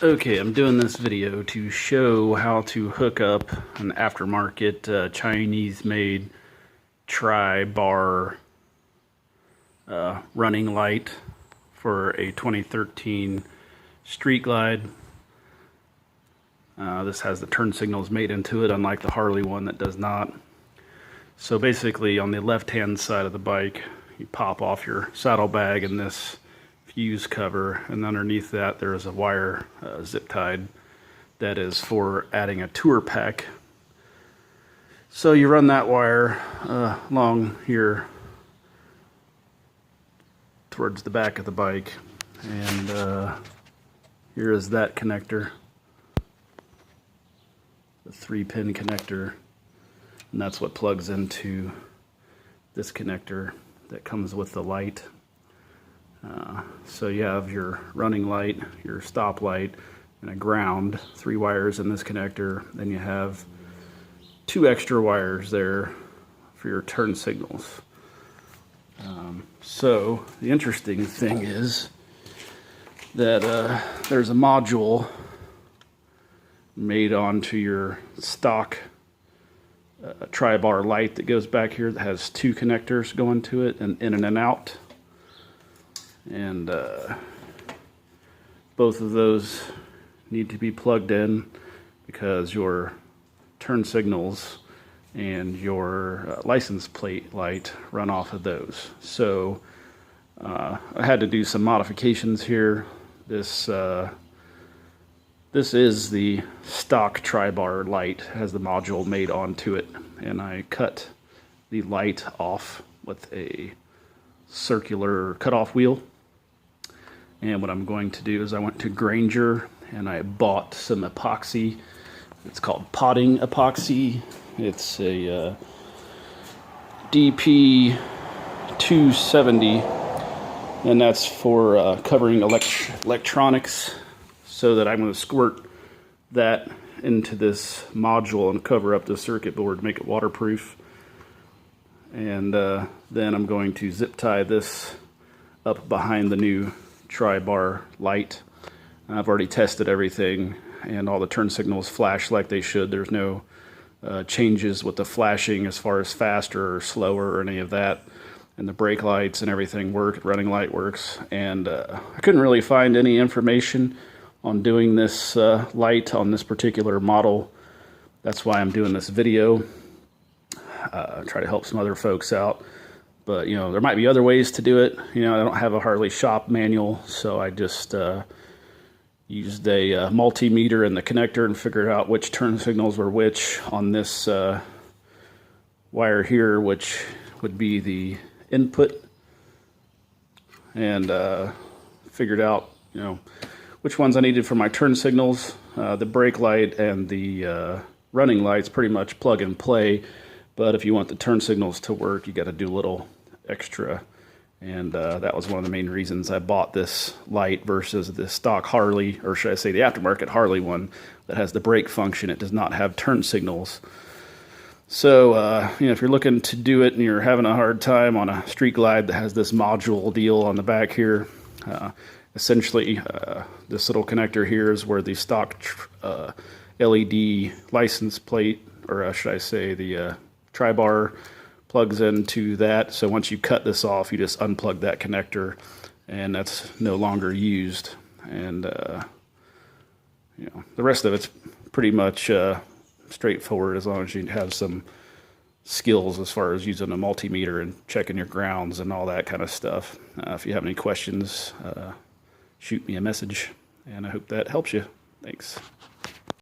Okay, I'm doing this video to show how to hook up an aftermarket Chinese-made tri-bar running light for a 2013 Street Glide. This has the turn signals made into it, unlike the Harley one that does not. So basically, on the left-hand side of the bike, you pop off your saddlebag and this fuse cover, and underneath that there is a wire zip tied that is for adding a tour pack. So you run that wire along here towards the back of the bike, and here is that connector, the 3-pin connector, and that's what plugs into this connector that comes with the light. So you have your running light, your stop light, and a ground, 3 wires in this connector. Then you have 2 extra wires there for your turn signals. So the interesting thing is that there's a module made onto your stock tri-bar light that goes back here that has 2 connectors going to it, and in and an out. And both of those need to be plugged in because your turn signals and your license plate light run off of those. So I had to do some modifications here. This is the stock tri-bar light, has the module made onto it, and I cut the light off with a circular cutoff wheel. And what I'm going to do is I went to Granger and I bought some epoxy. It's called potting epoxy. It's a DP 270, and that's for covering electronics, so that I'm going to squirt that into this module and cover up the circuit board to make it waterproof. And then I'm going to zip tie this up behind the new tri-bar light. I've already tested everything, and all the turn signals flash like they should. There's no changes with the flashing as far as faster or slower or any of that. And the brake lights and everything work, running light works. And I couldn't really find any information on doing this light on this particular model. That's why I'm doing this video. Try to help some other folks out. But, you know, there might be other ways to do it. You know, I don't have a Harley shop manual, so I just used a multimeter and the connector and figured out which turn signals were which on this wire here, which would be the input, and figured out, you know, which ones I needed for my turn signals. The brake light and the running lights pretty much plug and play. But if you want the turn signals to work, you got to do a little extra. And that was one of the main reasons I bought this light versus the stock Harley, or should I say the aftermarket Harley one that has the brake function. It does not have turn signals. So, you know, if you're looking to do it and you're having a hard time on a Street Glide that has this module deal on the back here, essentially this little connector here is where the stock LED license plate, or should I say the tri-bar, plugs into that. So once you cut this off, you just unplug that connector, and that's no longer used. And you know, the rest of it's pretty much straightforward, as long as you have some skills as far as using a multimeter and checking your grounds and all that kind of stuff. If you have any questions, shoot me a message, and I hope that helps you. Thanks.